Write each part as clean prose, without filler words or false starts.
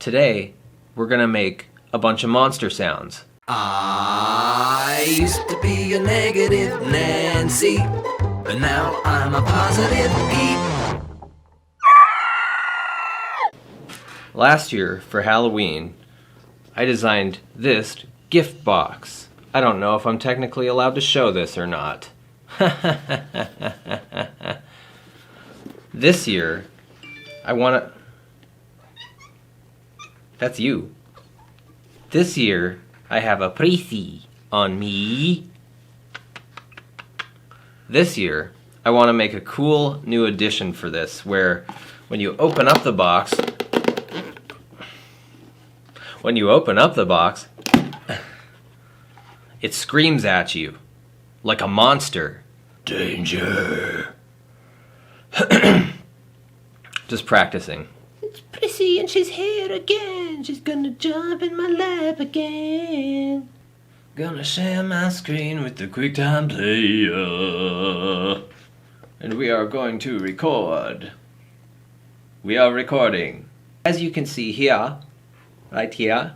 Today, we're gonna make a bunch of monster sounds. I used to be a negative Nancy, but now I'm a positive Pete. Last year, for Halloween, I designed this gift box. I don't know if I'm technically allowed to show this or not. This year, I want to... That's you. This year, I have a prissy on me. This year, I want to make a cool new addition for this, where when you open up the box, it screams at you like a monster. Danger. Just practicing. It's Prissy and she's here again. She's gonna jump in my lap again. Gonna share my screen with the QuickTime player. And we are going to record. We are recording. As you can see here, right here,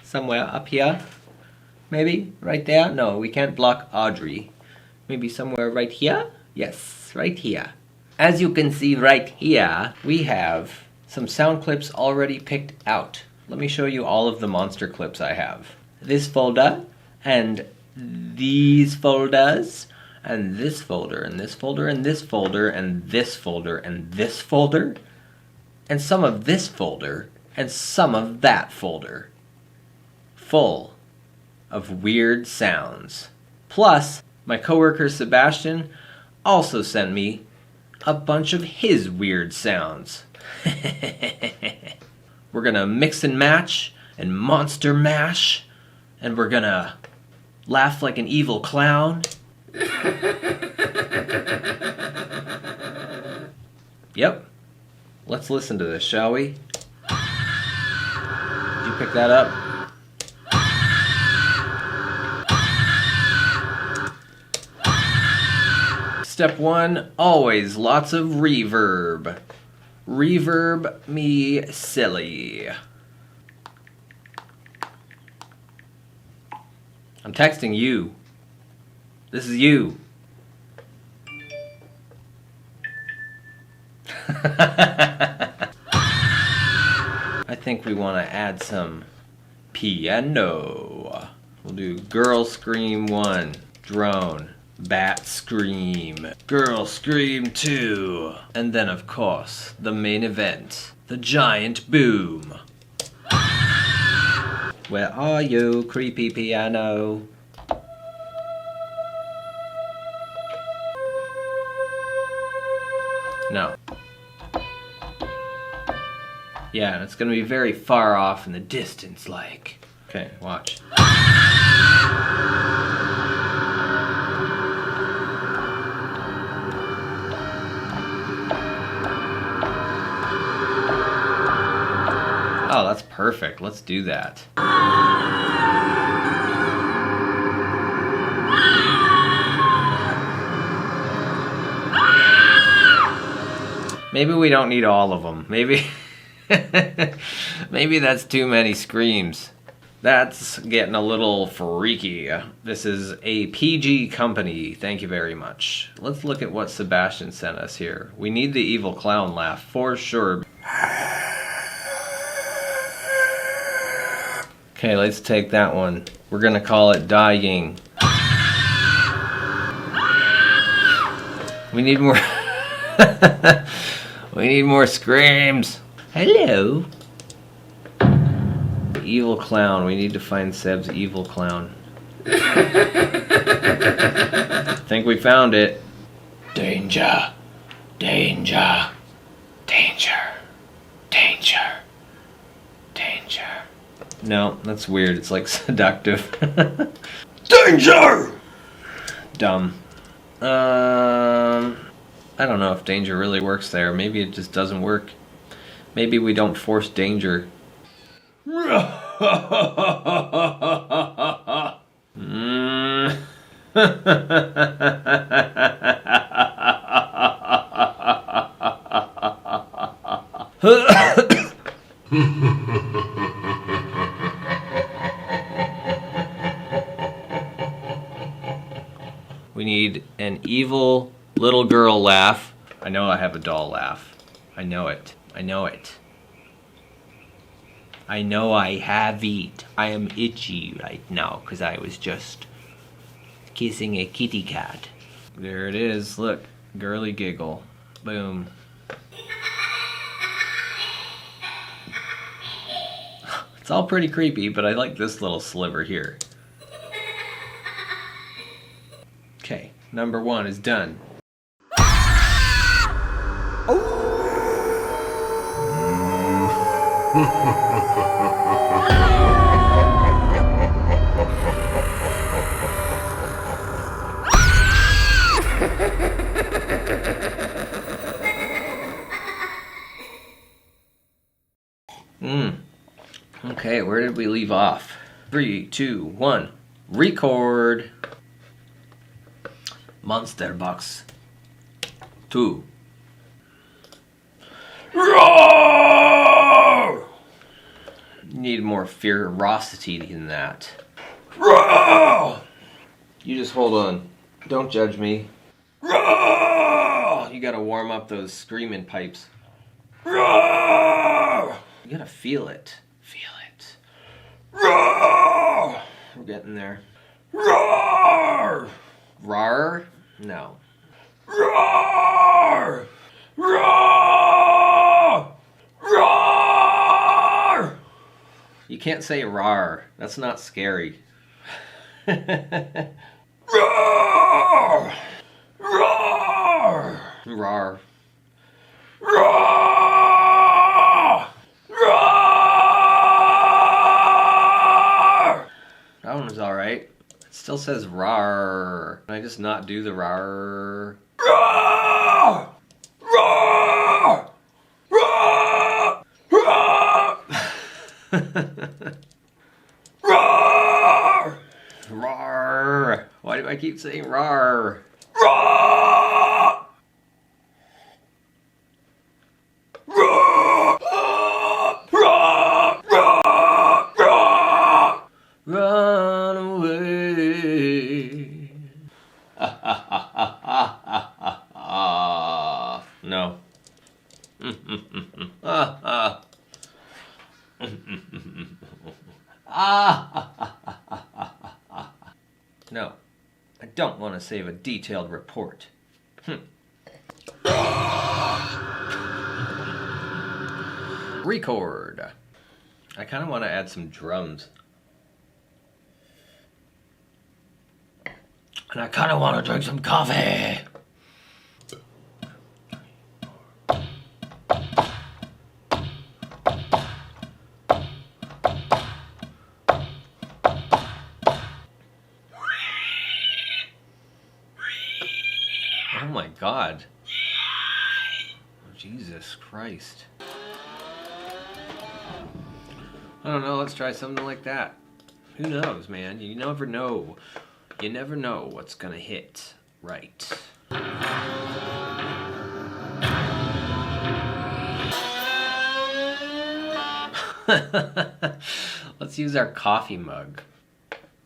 somewhere up here, maybe right there. No, we can't block Audrey. Maybe somewhere right here? Yes, right here. As you can see right here, we have some sound clips already picked out. Let me show you all of the monster clips I have. This folder, and these folders, and this folder, and this folder, and this folder, and this folder, and this folder, and some of this folder, and some of that folder. Full of weird sounds. Plus, my coworker Sebastian also sent me a bunch of his weird sounds. We're gonna mix and match and monster mash, and we're gonna laugh like an evil clown. Yep. Let's listen to this, shall we? Did you pick that up? Step 1, always lots of reverb. Reverb me silly. I'm texting you. This is you. I think we want to add some piano. We'll do girl scream 1, drone. Bat scream, girl scream 2, and then of course, the main event, the giant boom. Where are you, creepy piano? No. Yeah, it's gonna be very far off in the distance, like. Okay, watch. Oh, that's perfect. Let's do that. Maybe we don't need all of them. Maybe maybe that's too many screams. That's getting a little freaky. This is a PG company. Thank you very much. Let's look at what Sebastian sent us here. We need the evil clown laugh for sure. Okay, let's take that one. We're gonna call it dying. We need more. We need more screams. Hello. Evil clown. We need to find Seb's evil clown. I think we found it. Danger. Danger. Danger. Danger. Danger. No, that's weird. It's like seductive. Danger! Dumb. I don't know if danger really works there. Maybe it just doesn't work. Maybe we don't force danger. We need an evil little girl laugh. I know I have a doll laugh. I know it. I know it. I know I have it. I am itchy right now because I was just kissing a kitty cat. There it is. Look. Girly giggle. Boom. It's all pretty creepy, but I like this little sliver here. Okay, number 1 is done. Okay, where did we leave off? 3, 2, 1. Record. Monster Box 2. Roar! Need more ferocity than that. Roar! You just hold on. Don't judge me. Roar! You gotta warm up those screaming pipes. Roar! You gotta feel it. Feel it. Roar! We're getting there. Roar! Rar? No. Roar! Roar! Roar! You can't say rar. That's not scary. Roar! Roar! Rar. Roar! Roar! That one was alright. Still says rar. Can I just not do the rar? Rar! Rar! Rar! Rar! Rar! Rar! Why do I keep saying rar? Rar! Rar! Rar! Rar! Rar! Run away. No. No. I don't want to save a detailed report. Record. I kind of want to add some drums. And I kind of want to drink some coffee. Oh my God. Jesus Christ. I don't know, let's try something like that. Who knows, man? You never know. You never know what's gonna hit right. Let's use our coffee mug.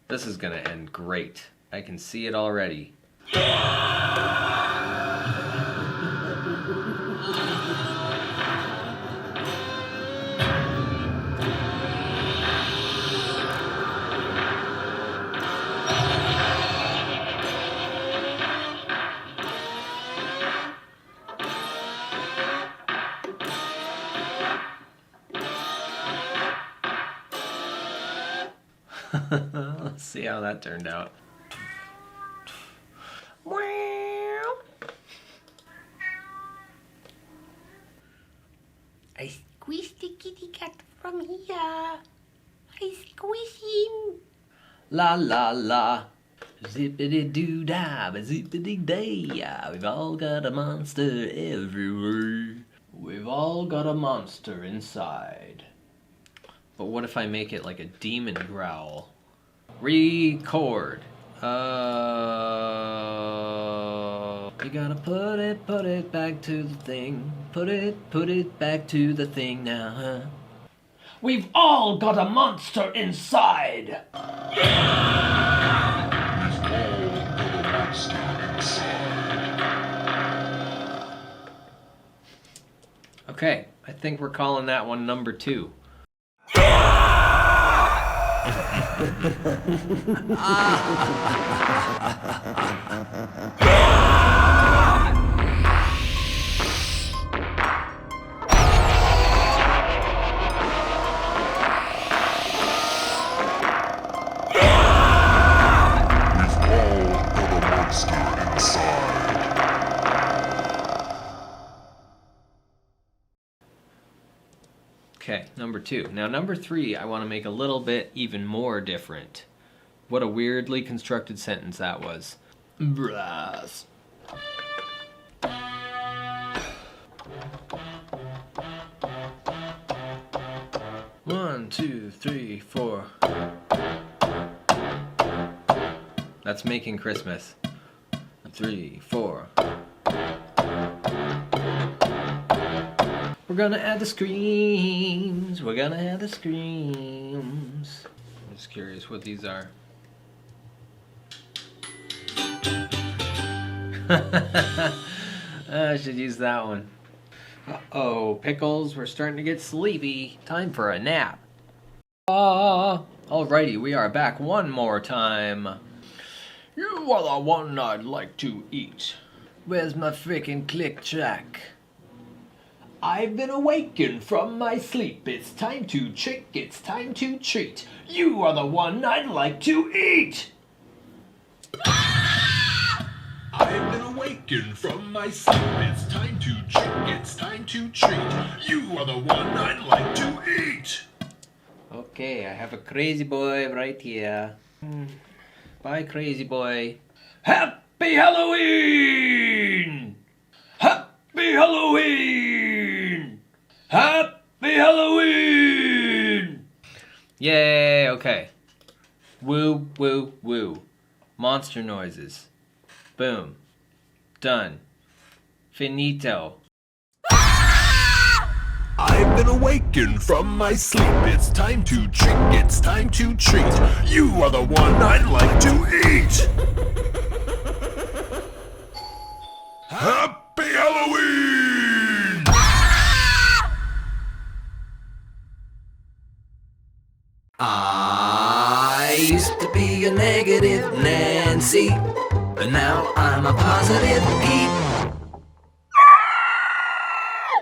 This is gonna end great. I can see it already. Let's see how that turned out. I squeezed the kitty cat from here. I squeeze him. La la la. Zippity doo dah, zippity day. We've all got a monster everywhere. We've all got a monster inside. But what if I make it like a demon growl? Record. You gotta put it back to the thing. Put it back to the thing now, huh? We've all got a monster inside. Okay, I think we're calling that one number 2. Okay, number 2. Now number 3, I want to make a little bit even more different. What a weirdly constructed sentence that was. Brass. One, two, three, four. That's making Christmas. 3, 4. We're gonna add the screams. We're gonna add the screams. I'm just curious what these are. I should use that one. Uh-oh, Pickles, we're starting to get sleepy. Time for a nap. Alrighty, we are back one more time. You are the one I'd like to eat. Where's my frickin' click track? I've been awakened from my sleep. It's time to trick, it's time to treat. You are the one I'd like to eat. I've been awakened from my sleep. It's time to trick, it's time to treat. You are the one I'd like to eat. Okay, I have a crazy boy right here. Bye, crazy boy. Happy Halloween! Happy Halloween! Happy Halloween! Yay, okay. Woo, woo, woo. Monster noises. Boom. Done. Finito. I've been awakened from my sleep. It's time to trick, it's time to treat. You are the one I'd like to eat. Happy Halloween! I used to be a negative Nancy, but now I'm a positive Pete.